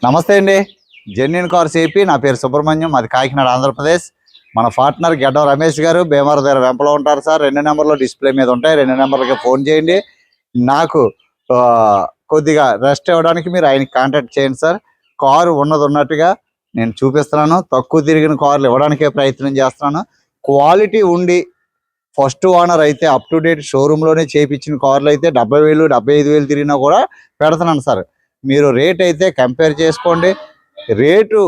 నమస్తే అండి. Genuine cars AP. నా పేరు సుబ్రహ్మణ్యం, అది కాకినాడ, ఆంధ్రప్రదేశ్. మన పార్ట్నర్ గడ్డం రమేష్ గారు భీమవరం దగ్గర వెంపలో ఉంటారు సార్. 2 నెంబర్లు డిస్ప్లే మీద ఉంటాయి. 2 నెంబర్లకి ఫోన్ చేయండి. నాకు కొద్దిగా రెస్ట్ ఇవ్వడానికి మీరు ఆయనకి కాంటాక్ట్ చేయండి సార్. కారు ఉన్నట్టుగా నేను చూపిస్తున్నాను. తక్కువ తిరిగిన కార్లు ఇవ్వడానికే ప్రయత్నం చేస్తున్నాను. క్వాలిటీ ఉండి ఫస్ట్ ఓనర్ అయితే అప్ టు డేట్ షోరూంలోనే చేయించిన కార్లు అయితే 70,000 75,000 తిరిగినా కూడా పెడుతున్నాను సార్. మీరు రేట్ అయితే కంపేర్ చేసుకోండి. రేటు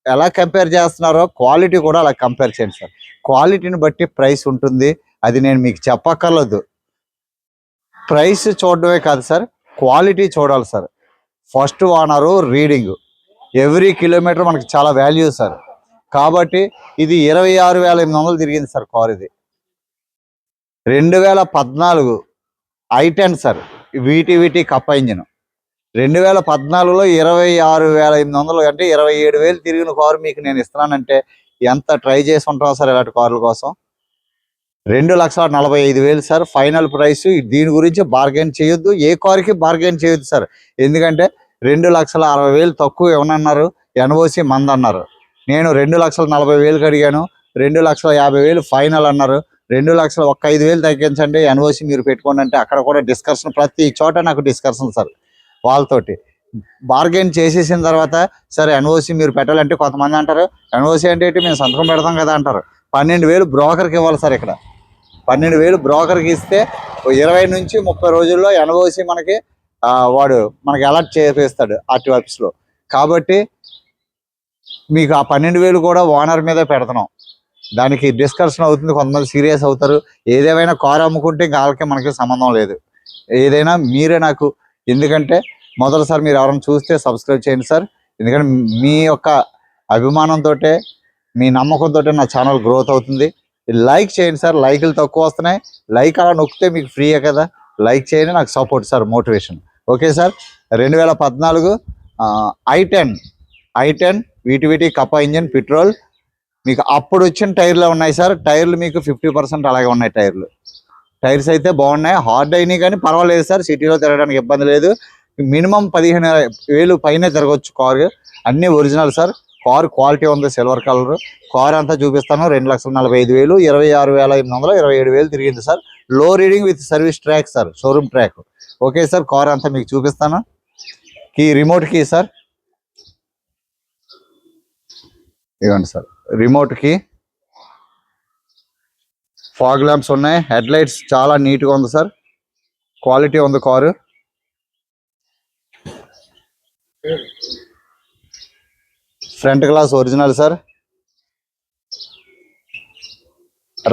ఎలా కంపేర్ చేస్తున్నారో క్వాలిటీ కూడా అలా కంపేర్ చేయండి సార్. క్వాలిటీని బట్టి ప్రైస్ ఉంటుంది, అది నేను మీకు చెప్పక్కర్లేదు. ప్రైస్ చూడడమే కాదు సార్, క్వాలిటీ చూడాలి sir. First owner reading every kilometre మనకి చాలా వాల్యూ సార్. కాబట్టి ఇది 26,800 తిరిగింది సార్. కార్ ఇది 2014 i10 సార్. వీటి కప్ప ఇంజిన్. 2014లో 26,800 అంటే 27,000 తిరిగిన కారు మీకు నేను ఇస్తున్నానంటే ఎంత ట్రై చేసి ఉంటాం సార్ ఇలాంటి కార్ల కోసం. 2,45,000 సార్ ఫైనల్ ప్రైస్. దీని గురించి బార్గెన్ చేయొద్దు, ఏ కారుకి బార్గెన్ చేయొద్దు సార్. ఎందుకంటే 2,60,000 తక్కువ ఏమన్నారు, ఎన్ఓసి మంది అన్నారు. నేను 2,40,000 అడిగాను, 2,50,000 ఫైనల్ అన్నారు. 2,00,000 ఒక్క 5,000 తగ్గించండి, ఎన్ఓసి మీరు పెట్టుకోండి అంటే అక్కడ కూడా డిస్కషన్, ప్రతి చోట నాకు డిస్కషన్ సార్. వాళ్ళతోటి బార్గెన్ చేసేసిన తర్వాత సరే ఎన్ఓసి మీరు పెట్టాలంటే కొంతమంది అంటారు ఎన్ఓసి అంటే మేము సంతకం పెడతాం కదా అంటారు. 12,000 బ్రోకర్కి ఇవ్వాలి సార్. ఇక్కడ 12,000 బ్రోకర్కి ఇస్తే 20 నుంచి 30 రోజుల్లో ఎన్ఓసి మనకి వాడు మనకి అలర్ట్ చేపిస్తాడు ఆర్టీ ఆఫీస్లో. కాబట్టి మీకు ఆ 12,000 కూడా ఓనర్ మీదే పెడుతున్నాం. దానికి డిస్కషన్ అవుతుంది, కొంతమంది సీరియస్ అవుతారు. ఏదేమైనా కారు అమ్ముకుంటే ఇంకా వాళ్ళకి మనకి సంబంధం లేదు. ఏదైనా మీరే నాకు, ఎందుకంటే మొదటిసారి మీరు ఎవరైనా చూస్తే సబ్స్క్రైబ్ చేయండి సార్. ఎందుకంటే మీ యొక్క అభిమానంతో, మీ నమ్మకంతో నా ఛానల్ గ్రోత్ అవుతుంది. లైక్ చేయండి సార్, లైకులు తక్కువ వస్తున్నాయి. లైక్ అలా నొక్కితే మీకు ఫ్రీయే కదా, లైక్ చేయండి, నాకు support sir, motivation. Okay sir. 2014 i10 వీటి కప్ప ఇంజిన్ పెట్రోల్. మీకు అప్పుడు వచ్చిన టైర్లు ఉన్నాయి సార్. టైర్లు మీకు 50% అలాగే ఉన్నాయి. టైర్స్ అయితే బాగున్నాయి, హార్డ్ అయినాయి కానీ పర్వాలేదు సార్. సిటీలో తిరగడానికి ఇబ్బంది లేదు. మినిమం 15,000 పైనే తిరగవచ్చు కారు. అన్నీ ఒరిజినల్ సార్. కారు క్వాలిటీ ఉంది, సిల్వర్ కలర్. కారు అంతా చూపిస్తాను. 2,45,000, 26,800, 27,000 తిరిగింది sir. Low reading with service track sir, showroom track. Okay sir. Car అంతా మీకు చూపిస్తాను. రిమోట్ కీ సార్, ఇవ్వండి sir. Remote key, fog lamps ఉన్నాయి, హెడ్ లైట్స్ చాలా నీట్గా ఉంది సార్. క్వాలిటీ ఉంది car. Front glass original sir.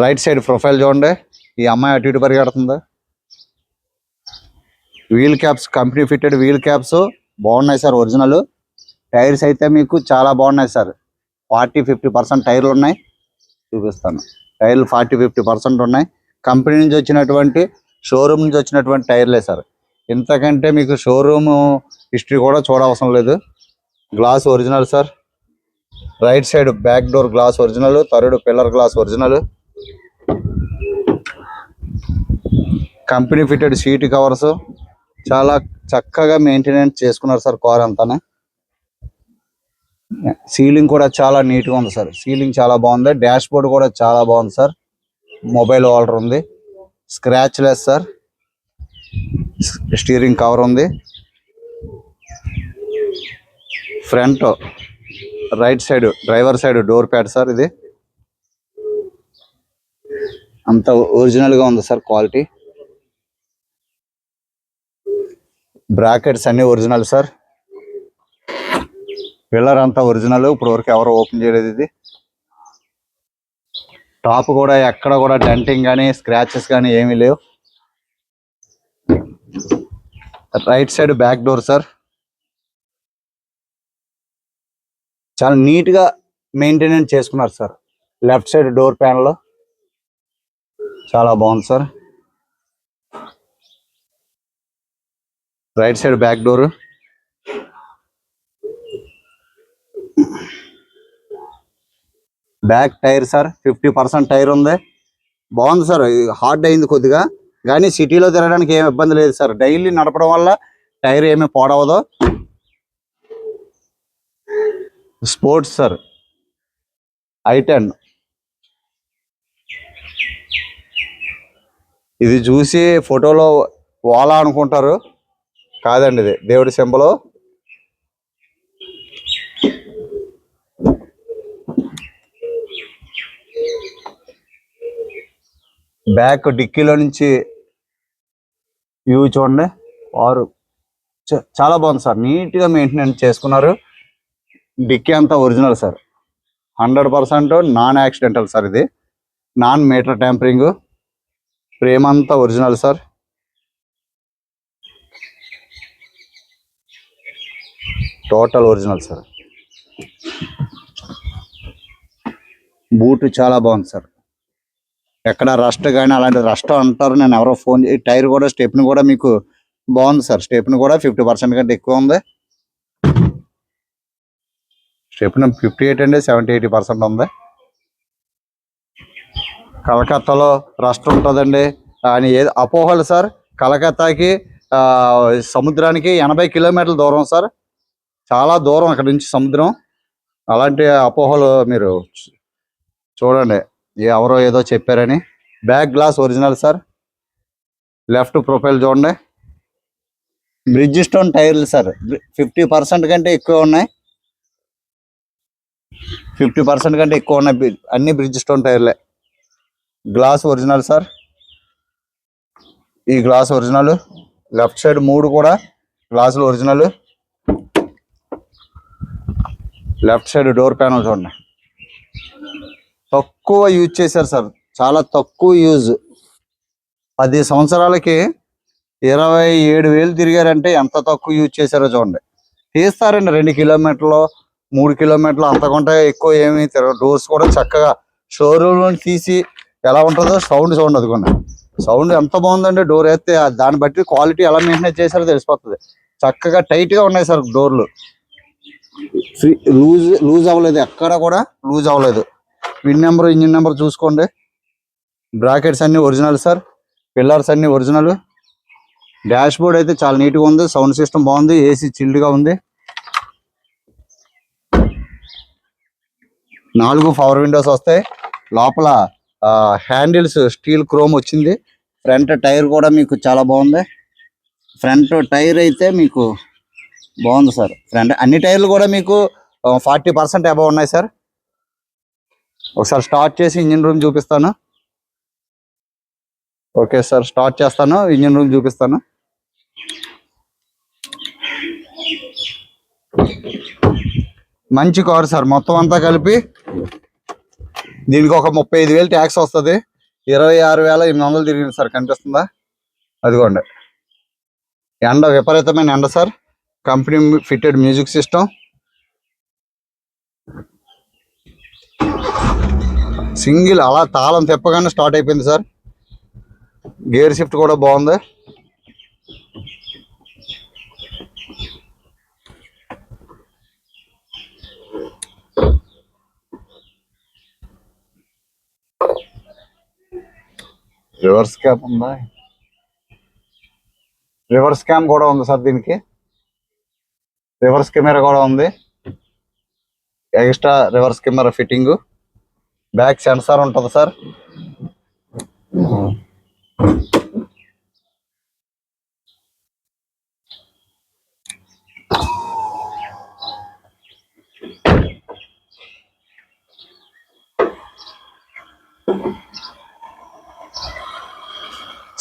Right side profile చూడండి, ఈ అమ్మాయి అటు ఇటు పరిగెడుతుంది. Wheel caps company fitted wheel caps బాగున్నాయి సార్, ఒరిజినల్. టైర్స్ అయితే మీకు చాలా బాగున్నాయి సార్. 40-50% టైర్లు ఉన్నాయి, చూపిస్తాను. టైర్లు 40-50% ఉన్నాయి. కంపెనీ నుంచి వచ్చినటువంటి, షోరూమ్ నుంచి వచ్చినటువంటి టైర్లే సార్. ఇంతకంటే మీకు షోరూమ్ హిస్టరీ కూడా చూడవసరం లేదు. Glass original sir. Right side back door glass original, third pillar glass original. Company fitted seat covers చాలా చక్కగా మెయింటెనెన్స్ చేసుకున్నారు సార్ కార్ అంతానే. సీలింగ్ కూడా చాలా నీట్గా ఉంది సార్. సీలింగ్ చాలా బాగుంది. డాష్ బోర్డ్ కూడా చాలా బాగుంది సార్. మొబైల్ హోల్డర్ ఉంది, scratchless sir. Steering cover ఉంది. Front right side driver side door pad sir. ఇది అంత ఒరిజినల్గా ఉంది సార్. క్వాలిటీ బ్రాకెట్స్ అన్ని ఒరిజినల్ సార్. పిల్లర్ అంతా ఒరిజినల్, ఇప్పుడు వరకు ఎవరు ఓపెన్ చేయలేదు. ఇది టాప్ కూడా ఎక్కడ కూడా డెంటింగ్ కానీ స్క్రాచెస్ కానీ ఏమీ లేవు. Right side back door sir. చాలా నీట్గా మెయింటెనెన్స్ చేసుకున్నారు sir. Left side door panel చాలా బాగుంది sir. Right side back door. Back tyre sir 50% tyre ఉంది, బాగుంది సార్. హార్డ్ అయింది కొద్దిగా, కానీ సిటీలో తిరగడానికి ఏమి ఇబ్బంది లేదు సార్. డైలీ నడపడం వల్ల టైర్ ఏమీ పాడవదు. Sports sir, i10. ఇది చూసి ఫోటోలో ఓలా అనుకుంటారు, కాదండి, ఇది దేవుడి సింబలు. బ్యాక్ డిక్కీలో నుంచి వ్యూ చూడండి. వారు చాలా బాగుంది సార్, నీట్గా మెయింటెనెన్స్ చేసుకున్నారు. డిక్కీ అంతా original sir, 100% non accidental sir, ఇది నాన్ మీటర్ ట్యాంపరింగ్. ఫ్రేమ్ అంతా original sir. Total original sir. Boot చాలా బాగుంది సార్, ఎక్కడ రస్ట్ కానీ అలాంటి రస్ట్ అంటారు, నేను ఎవరో ఫోన్ టైర్ కూడా స్టెప్ని కూడా మీకు బాగుంది సార్. స్టెప్ని కూడా 50% కంటే ఎక్కువ ఉంది. స్టెప్ని 58 అండి, 70-80% ఉంది. కలకత్తాలో రస్ట్ ఉంటుందండి అని ఏది అపోహలు సార్. కలకత్తాకి సముద్రానికి 80 కిలోమీటర్ల దూరం సార్, చాలా దూరం అక్కడ నుంచి సముద్రం. అలాంటి అపోహలు మీరు చూడండి, ఎవరో ఏదో చెప్పారని. Back glass original sir. Left profile చూడండి. బ్రిడ్జ్ స్టోన్ టైర్లు సార్, 50% కంటే ఎక్కువ ఉన్నాయి. 50% కంటే ఎక్కువ ఉన్నాయి, అన్ని బ్రిడ్జ్ స్టోన్ టైర్లే. గ్లాస్ ఒరిజినల్ సార్, ఈ గ్లాస్ ఒరిజినల్. లెఫ్ట్ సైడ్ 3 కూడా గ్లాసులు original. Left side door panel చూడండి, తక్కువ యూజ్ చేశారు సార్, చాలా తక్కువ యూజ్. 10 సంవత్సరాలకి 27,000 తిరిగారంటే ఎంత తక్కువ యూజ్ చేశారో చూడండి. తీస్తారండి 2 కిలోమీటర్లు 3 కిలోమీటర్లు, అంతకంటే ఎక్కువ ఏమీ తిరగదు. డోర్స్ కూడా చక్కగా షోరూమ్ నుండి తీసి ఎలా ఉంటుందో సౌండ్ చూడండి, అదిగోండి సౌండ్ ఎంత బాగుందండి. డోర్ వేస్తే దాన్ని బట్టి క్వాలిటీ ఎలా మెయింటైన్ చేశారో తెలిసిపోతుంది. చక్కగా టైట్గా ఉన్నాయి సార్ డోర్లు, లూజ్ అవ్వలేదు, ఎక్కడ కూడా లూజ్ అవ్వలేదు. విన్ నెంబర్, ఇంజిన్ నెంబర్ చూసుకోండి. బ్రాకెట్స్ అన్ని ఒరిజినల్ సార్, పిల్లర్స్ అన్ని ఒరిజినల్. డాష్ బోర్డ్ అయితే చాలా నీట్గా ఉంది, సౌండ్ సిస్టమ్ బాగుంది, ఏసీ చిల్డ్గా ఉంది. 4 పవర్ విండోస్ వస్తాయి. లోపల హ్యాండిల్స్ స్టీల్ క్రోమ్ వచ్చింది. ఫ్రంట్ టైర్ కూడా మీకు చాలా బాగుంది. ఫ్రంట్ టైర్ అయితే మీకు బాగుంది సార్. ఫ్రంట్ అన్ని టైర్లు కూడా మీకు 40% అబవ్ ఉన్నాయి సార్. ఒకసారి స్టార్ట్ చేసి ఇంజిన్ రూమ్ చూపిస్తాను. ఓకే సార్, స్టార్ట్ చేస్తాను, ఇంజిన్ రూమ్ చూపిస్తాను. మంచి కారు సార్, మొత్తం అంతా కలిపి దీనికి ఒక 35,000 ట్యాక్స్ వస్తుంది. 26,800 తిరిగింది సార్, కనిపిస్తుందా? అదిగోండి, ఎండ విపరీతమైన ఎండ sir. Company fitted music system, single అలా తాళం తిప్పగానే స్టార్ట్ అయిపోయింది సార్. గేర్ షిఫ్ట్ కూడా బాగుంది. రివర్స్ క్యాప్ ఉందా? రివర్స్ క్యామ్ కూడా ఉంది సార్, దీనికి రివర్స్ కెమెరా కూడా ఉంది. Extra reverse camera fitting. Back sensor ఉంటుంది sir.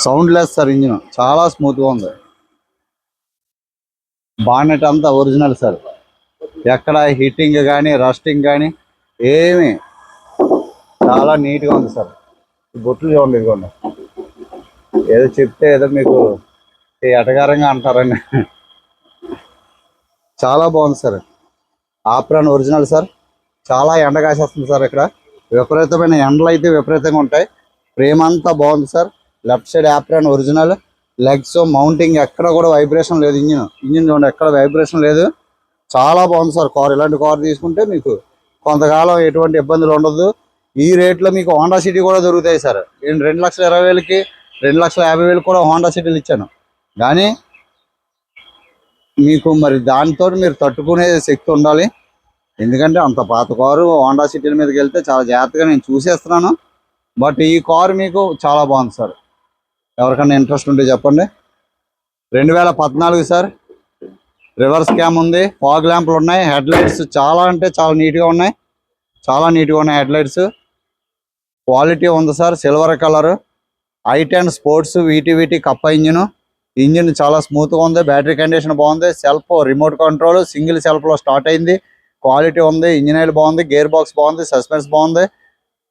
Soundless sir, engine చాలా స్మూత్గా ఉంది. బానెట్ అంతా ఒరిజినల్ సార్, ఎక్కడ హీటింగ్ కానీ రస్టింగ్ కానీ ఏమి, చాలా నీట్గా ఉంది సార్. బొట్లు చూడండి, ఇదిగోండి, ఏదో చెప్తే ఏదో మీకు ఎటగారంగా అంటారండి. చాలా బాగుంది సార్. Apron original sir. చాలా ఎండ కాసేస్తుంది సార్, ఇక్కడ విపరీతమైన ఎండలు అయితే విపరీతంగా ఉంటాయి. ఫ్రేమ్ అంతా బాగుంది sir. Left side apron original. Legs mounting ఎక్కడ కూడా వైబ్రేషన్ లేదు. ఇంజిన్ చూడండి, ఎక్కడ వైబ్రేషన్ లేదు. చాలా బాగుంది సార్ కార్. ఇలాంటి కార్ తీసుకుంటే మీకు కొంతకాలం ఎటువంటి ఇబ్బందులు ఉండదు. ఈ రేట్లో మీకు హోండా సిటీ కూడా దొరుకుతాయి సార్. నేను 2,20,000కి 2,50,000 కూడా హోండా సిటీలు ఇచ్చాను. కానీ మీకు మరి దాంతో మీరు తట్టుకునే శక్తి ఉండాలి. ఎందుకంటే అంత పాత కారు హోండా సిటీల మీదకి వెళ్తే చాలా జాగ్రత్తగా నేను చూసేస్తున్నాను. బట్ ఈ కారు మీకు చాలా బాగుంది సార్. ఎవరికైనా ఇంట్రెస్ట్ ఉంటే చెప్పండి. 2014 సార్. రివర్స్ క్యామ్ ఉంది, ఫాగ్ ల్యాంపులు ఉన్నాయి, హెడ్ లైట్స్ చాలా అంటే చాలా నీట్గా ఉన్నాయి. చాలా నీట్గా ఉన్నాయి హెడ్ లైట్స్. క్వాలిటీ ఉంది sir. Silver colour i10 sports VT కప్ప ఇంజిన్ చాలా స్మూత్గా ఉంది. బ్యాటరీ కండిషన్ బాగుంది. సెల్ఫ్ రిమోట్ కంట్రోల్ సింగిల్ సెల్ఫ్లో స్టార్ట్ అయింది. క్వాలిటీ ఉంది. ఇంజిన్ ఆయిల్ బాగుంది, గేర్ బాక్స్ బాగుంది, సస్పెన్స్ బాగుంది.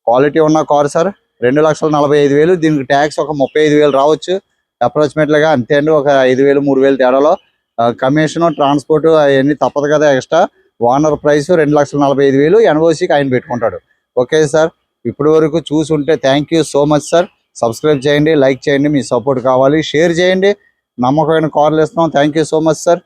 క్వాలిటీ ఉన్న కారు సార్. 2,45,000. దీనికి ట్యాక్స్ ఒక 35,000 రావచ్చు అప్రాక్సిమేట్లీగా, అంతే అండి. ఒక 5,000 3,000 తేడాలో కమిషన్ ట్రాన్స్పోర్ట్ అవన్నీ తప్పదు కదా ఎక్స్ట్రా. Owner price 2,45,000. ఎన్ఓసికి ఆయన పెట్టుకుంటాడు. Okay sir. ఇప్పటి వరకు చూసుంటే thank you so much sir. Subscribe చేయండి, లైక్ చేయండి, మీ సపోర్ట్ కావాలి, షేర్ చేయండి. నమ్మకమైన కార్లు ఇస్తున్నాం. Thank you so much sir.